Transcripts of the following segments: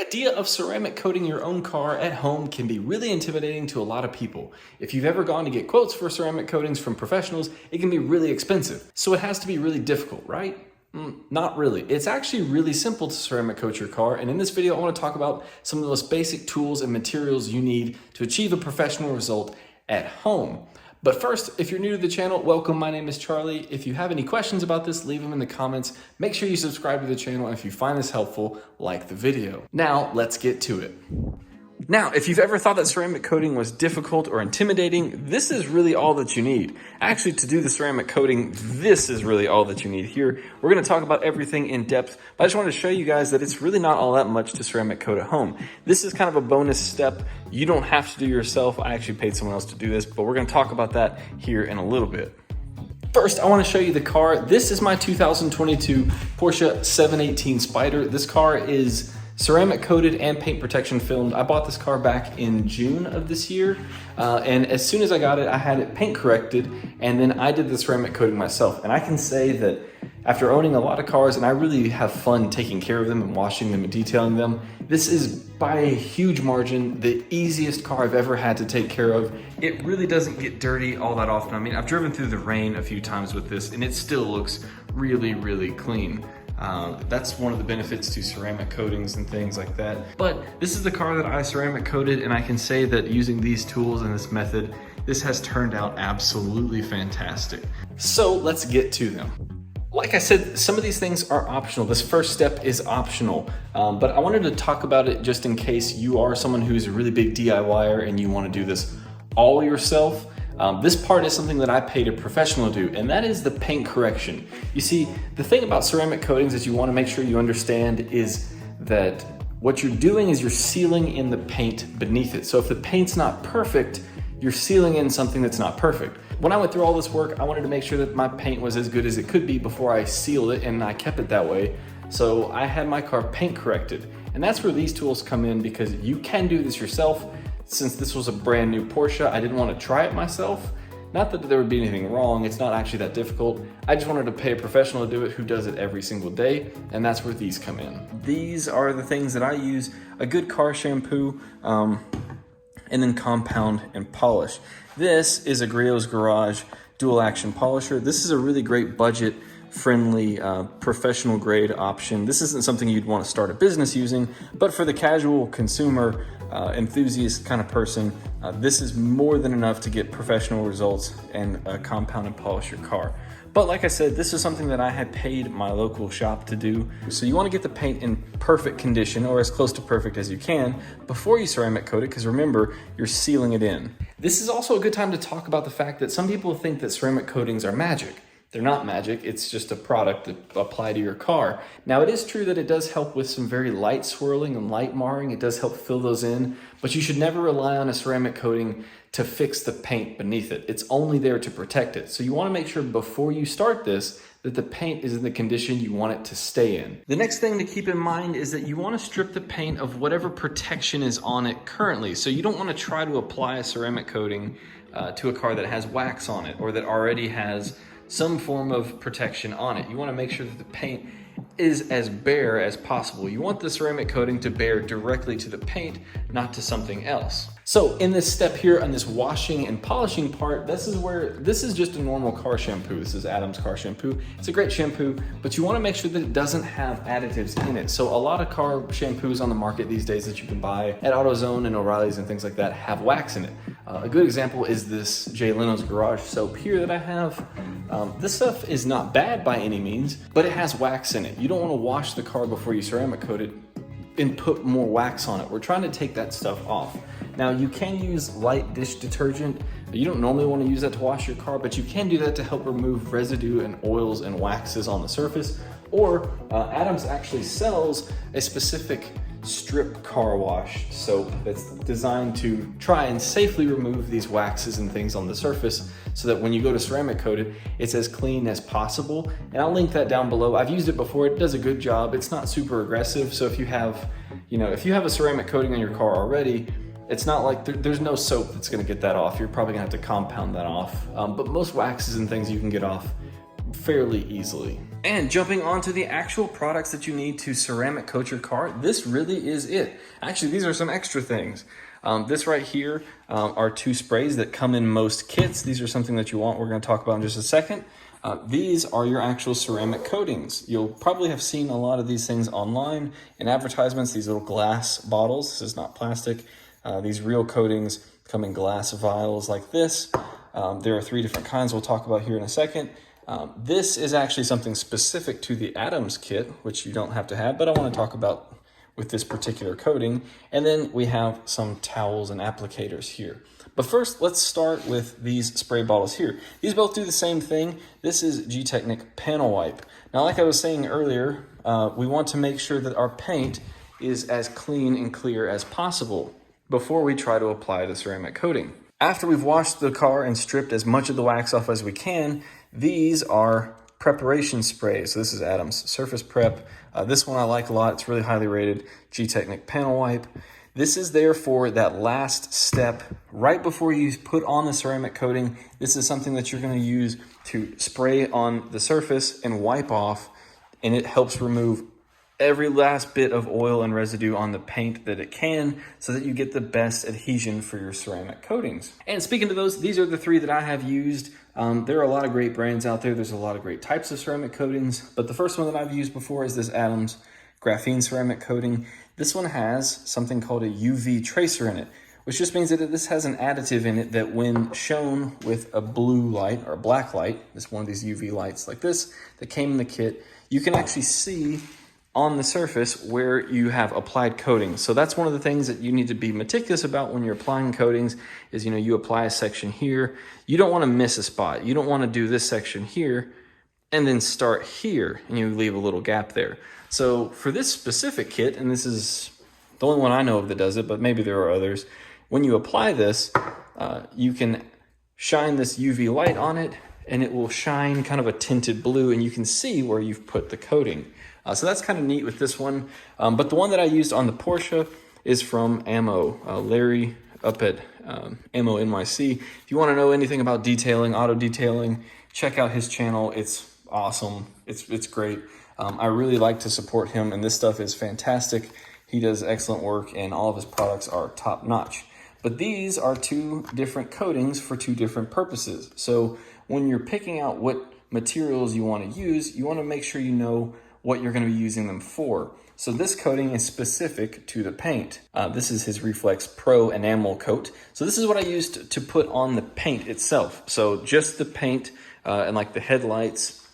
idea of ceramic coating your own car at home can be really intimidating to a lot of people. If you've ever gone to get quotes for ceramic coatings from professionals, it can be really expensive. So it has to be really difficult, right? Not really. It's actually really simple to ceramic coat your car, and in this video I want to talk about some of the most basic tools and materials you need to achieve a professional result at home. But first, if you're new to the channel, welcome. My name is Charlie. If you have any questions about this, leave them in the comments. Make sure you subscribe to the channel, and if you find this helpful, like the video. Now, let's get to it. Now, if you've ever thought that ceramic coating was difficult or intimidating, this is really all that you need. Actually, to do the ceramic coating, this is really all that you need here. We're going to talk about everything in depth, but I just wanted to show you guys that it's really not all that much to ceramic coat at home. This is kind of a bonus step. You don't have to do yourself. I actually paid someone else to do this, but we're going to talk about that here in a little bit. First, I want to show you the car. This is my 2022 Porsche 718 Spyder. This car is ceramic coated and paint protection filmed. I bought this car back in June of this year, and as soon as I got it, I had it paint corrected, and then I did the ceramic coating myself. And I can say that after owning a lot of cars, and I really have fun taking care of them and washing them and detailing them, this is by a huge margin the easiest car I've ever had to take care of. It really doesn't get dirty all that often. I mean, I've driven through the rain a few times with this, and it still looks really, really clean. That's one of the benefits to ceramic coatings and things like that. But this is the car that I ceramic coated, and I can say that using these tools and this method, this has turned out absolutely fantastic. So let's get to them. Like I said, some of these things are optional. This first step is optional, but I wanted to talk about it just in case you are someone who's a really big DIYer and you want to do this all yourself. This part is something that I paid a professional to do, and that is the paint correction. You see, the thing about ceramic coatings that you want to make sure you understand is that what you're doing is you're sealing in the paint beneath it. So if the paint's not perfect, you're sealing in something that's not perfect. When I went through all this work, I wanted to make sure that my paint was as good as it could be before I sealed it, and I kept it that way. So I had my car paint corrected, and that's where these tools come in, because you can do this yourself. Since this was a brand new Porsche, I didn't want to try it myself. Not that there would be anything wrong, it's not actually that difficult. I just wanted to pay a professional to do it who does it every single day, and that's where these come in. These are the things that I use: a good car shampoo, and then compound and polish. This is a Griot's Garage dual action polisher. This is a really great budget friendly professional grade option. This isn't something you'd want to start a business using, but for the casual consumer enthusiast kind of person, this is more than enough to get professional results and compound and polish your car. But like I said, this is something that I had paid my local shop to do. So you want to get the paint in perfect condition, or as close to perfect as you can, before you ceramic coat it, because remember, you're sealing it in. This is also a good time to talk about the fact that some people think that ceramic coatings are magic. They're not magic, it's just a product that apply to your car. Now, it is true that it does help with some very light swirling and light marring. It does help fill those in, but you should never rely on a ceramic coating to fix the paint beneath it. It's only there to protect it. So you want to make sure before you start this that the paint is in the condition you want it to stay in. The next thing to keep in mind is that you want to strip the paint of whatever protection is on it currently. So you don't want to try to apply a ceramic coating to a car that has wax on it or that already has some form of protection on it. You want to make sure that the paint is as bare as possible. You want the ceramic coating to bear directly to the paint, not to something else. So in this step here on this washing and polishing part, this is just a normal car shampoo. This is Adam's car shampoo. It's a great shampoo, but you want to make sure that it doesn't have additives in it. So a lot of car shampoos on the market these days that you can buy at AutoZone and O'Reilly's and things like that have wax in it. A good example is this Jay Leno's Garage soap here that I have. This stuff is not bad by any means, but it has wax in it. You don't want to wash the car before you ceramic coat it and put more wax on it. We're trying to take that stuff off. Now, you can use light dish detergent. You don't normally want to use that to wash your car, but you can do that to help remove residue and oils and waxes on the surface. Or Adams actually sells a specific strip car wash soap that's designed to try and safely remove these waxes and things on the surface so that when you go to ceramic coat it, it's as clean as possible. And I'll link that down below. I've used it before. It does a good job. It's not super aggressive. So if you have a ceramic coating on your car already, it's not like there's no soap that's going to get that off. You're probably going to have to compound that off. But most waxes and things you can get off fairly easily. And jumping onto the actual products that you need to ceramic coat your car, this really is it. Actually, these are some extra things. This right here are 2 sprays that come in most kits. These are something that you want. We're going to talk about in just a second. These are your actual ceramic coatings. You'll probably have seen a lot of these things online in advertisements, these little glass bottles. This is not plastic. These real coatings come in glass vials like this. There are 3 different kinds we'll talk about here in a second. This is actually something specific to the Adams kit, which you don't have to have, but I want to talk about with this particular coating. And then we have some towels and applicators here. But first, let's start with these spray bottles here. These both do the same thing. This is G-Technic Panel Wipe. Now, like I was saying earlier, we want to make sure that our paint is as clean and clear as possible before we try to apply the ceramic coating. After we've washed the car and stripped as much of the wax off as we can, these are preparation sprays. So this is Adams Surface Prep. This one I like a lot. It's really highly rated. G-Technic Panel Wipe. This is there for that last step right before you put on the ceramic coating. This is something that you're going to use to spray on the surface and wipe off, and it helps remove every last bit of oil and residue on the paint that it can, so that you get the best adhesion for your ceramic coatings. And speaking of those, these are the 3 that I have used. There are a lot of great brands out there. There's a lot of great types of ceramic coatings, but the first one that I've used before is this Adams graphene ceramic coating. This one has something called a UV tracer in it, which just means that this has an additive in it that when shown with a blue light or a black light, it's one of these UV lights like this that came in the kit, you can actually see on the surface where you have applied coatings. So that's one of the things that you need to be meticulous about when you're applying coatings is, you apply a section here. You don't want to miss a spot. You don't want to do this section here and then start here and you leave a little gap there. So for this specific kit, and this is the only one I know of that does it, but maybe there are others, when you apply this, you can shine this UV light on it and it will shine kind of a tinted blue and you can see where you've put the coating. So that's kind of neat with this one. But the one that I used on the Porsche is from Ammo. Larry up at Ammo NYC. If you want to know anything about detailing, auto detailing, check out his channel. It's awesome. It's great. I really like to support him, and this stuff is fantastic. He does excellent work, and all of his products are top notch. But these are 2 different coatings for 2 different purposes. So when you're picking out what materials you want to use, you want to make sure you know what you're going to be using them for. So this coating is specific to the paint. This is his Reflex Pro enamel coat. So this is what I used to put on the paint itself. So just the paint and like the headlights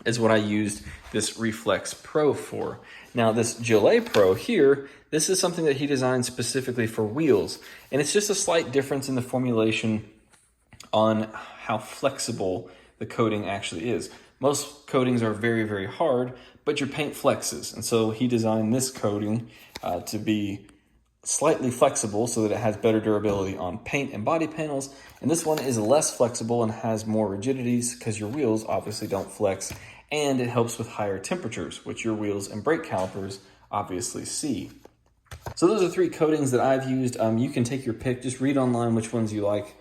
is what I used this Reflex Pro for. Now this Gillet Pro here, this is something that he designed specifically for wheels. And it's just a slight difference in the formulation on how flexible the coating actually is. Most coatings are very, very hard, but your paint flexes. And so he designed this coating to be slightly flexible so that it has better durability on paint and body panels. And this one is less flexible and has more rigidities because your wheels obviously don't flex. And it helps with higher temperatures, which your wheels and brake calipers obviously see. So those are 3 coatings that I've used. You can take your pick, just read online which ones you like.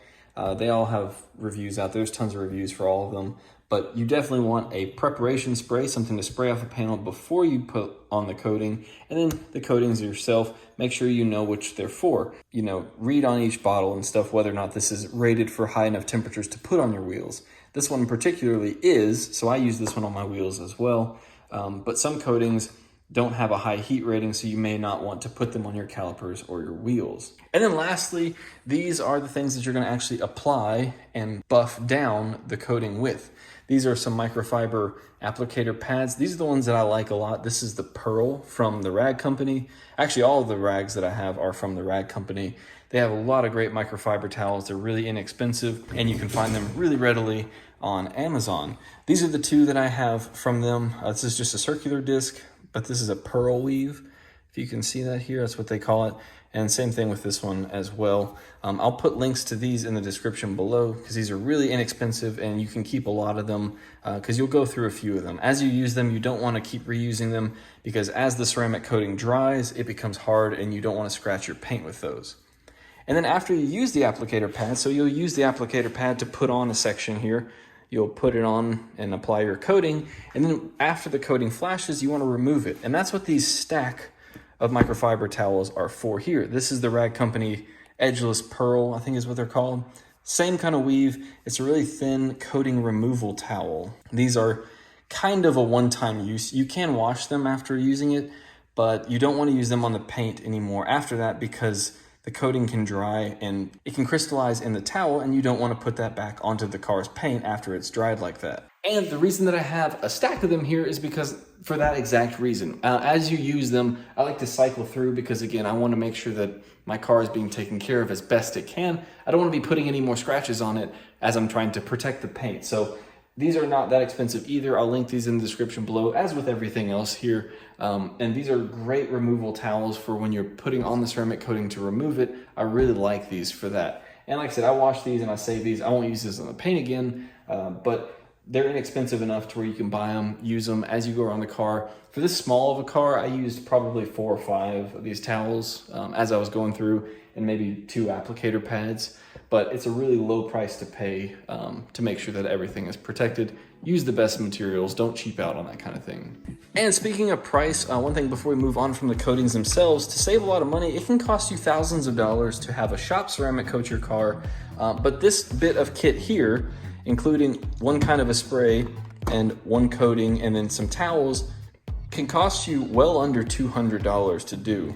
They all have reviews out there. There's tons of reviews for all of them. But you definitely want a preparation spray, something to spray off a panel before you put on the coating. And then the coatings yourself, make sure you know which they're for. Read on each bottle and stuff whether or not this is rated for high enough temperatures to put on your wheels. This one particularly is, so I use this one on my wheels as well. But some coatings don't have a high heat rating, so you may not want to put them on your calipers or your wheels. And then lastly, these are the things that you're going to actually apply and buff down the coating with. These are some microfiber applicator pads. These are the ones that I like a lot. This is the Pearl from the Rag Company. Actually, all of the rags that I have are from the Rag Company. They have a lot of great microfiber towels. They're really inexpensive, and you can find them really readily on Amazon. These are the 2 that I have from them. This is just a circular disc, but this is a pearl weave. If you can see that here, that's what they call it. And same thing with this one as well. I'll put links to these in the description below because these are really inexpensive and you can keep a lot of them because you'll go through a few of them. As you use them, you don't want to keep reusing them because as the ceramic coating dries, it becomes hard and you don't want to scratch your paint with those. And then after you use the applicator pad, so you'll use the applicator pad to put on a section here, you'll put it on and apply your coating. And then after the coating flashes, you want to remove it. And that's what these stack of microfiber towels are for here. This is the Rag Company Edgeless Pearl, I think is what they're called. Same kind of weave. It's a really thin coating removal towel. These are kind of a one-time use. You can wash them after using it, but you don't want to use them on the paint anymore after that because the coating can dry and it can crystallize in the towel, and you don't want to put that back onto the car's paint after it's dried like that. And the reason that I have a stack of them here is because for that exact reason. As you use them, I like to cycle through because, again, I want to make sure that my car is being taken care of as best it can. I don't want to be putting any more scratches on it as I'm trying to protect the paint. So these are not that expensive either. I'll link these in the description below, as with everything else here. And these are great removal towels for when you're putting on the ceramic coating to remove it. I really like these for that. And like I said, I wash these and I save these. I won't use this on the paint again, but they're inexpensive enough to where you can buy them, use them as you go around the car. For this small of a car, I used probably 4 or 5 of these towels as I was going through, and maybe 2 applicator pads. But it's a really low price to pay to make sure that everything is protected. Use the best materials, don't cheap out on that kind of thing. And speaking of price, one thing before we move on from the coatings themselves, to save a lot of money, it can cost you thousands of dollars to have a shop ceramic coat your car. But this bit of kit here, including one kind of a spray and one coating and then some towels, can cost you well under $200 to do.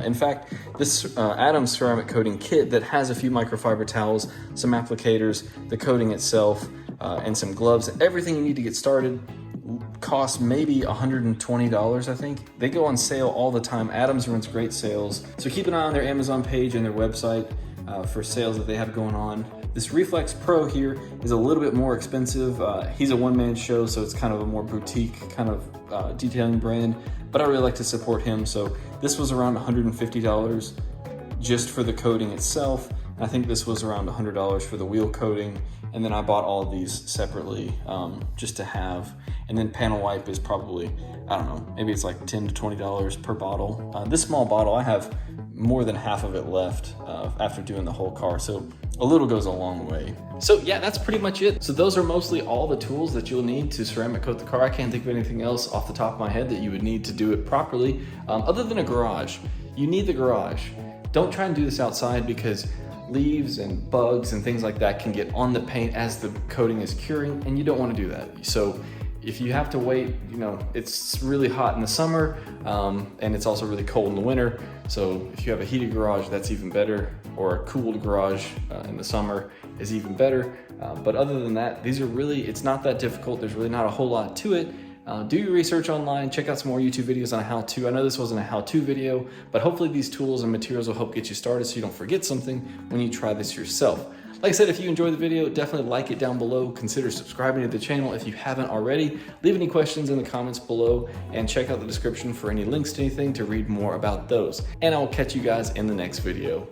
In fact, this Adams ceramic coating kit that has a few microfiber towels, some applicators, the coating itself, and some gloves, everything you need to get started costs maybe $120, I think. They go on sale all the time. Adams runs great sales. So keep an eye on their Amazon page and their website for sales that they have going on. This Reflex Pro here is a little bit more expensive. He's a one-man show, so it's kind of a more boutique kind of detailing brand, but I really like to support him. So this was around $150 just for the coating itself. I think this was around $100 for the wheel coating. And then I bought all of these separately just to have. And then panel wipe is probably, I don't know, maybe it's like $10 to $20 per bottle. This small bottle, I have more than half of it left after doing the whole car. So a little goes a long way. So yeah, that's pretty much it. So those are mostly all the tools that you'll need to ceramic coat the car. I can't think of anything else off the top of my head that you would need to do it properly, other than a garage. You need the garage. Don't try and do this outside because leaves and bugs and things like that can get on the paint as the coating is curing, and you don't want to do that. So if you have to wait, you know, it's really hot in the summer and it's also really cold in the winter. So if you have a heated garage, that's even better, or a cooled garage in the summer is even better. But other than that, these are really, it's not that difficult. There's really not a whole lot to it. Do your research online, check out some more YouTube videos on how-to. I know this wasn't a how-to video, but hopefully these tools and materials will help get you started so you don't forget something when you try this yourself. Like I said, if you enjoyed the video, definitely like it down below. Consider subscribing to the channel if you haven't already. Leave any questions in the comments below and check out the description for any links to anything to read more about those. And I will catch you guys in the next video.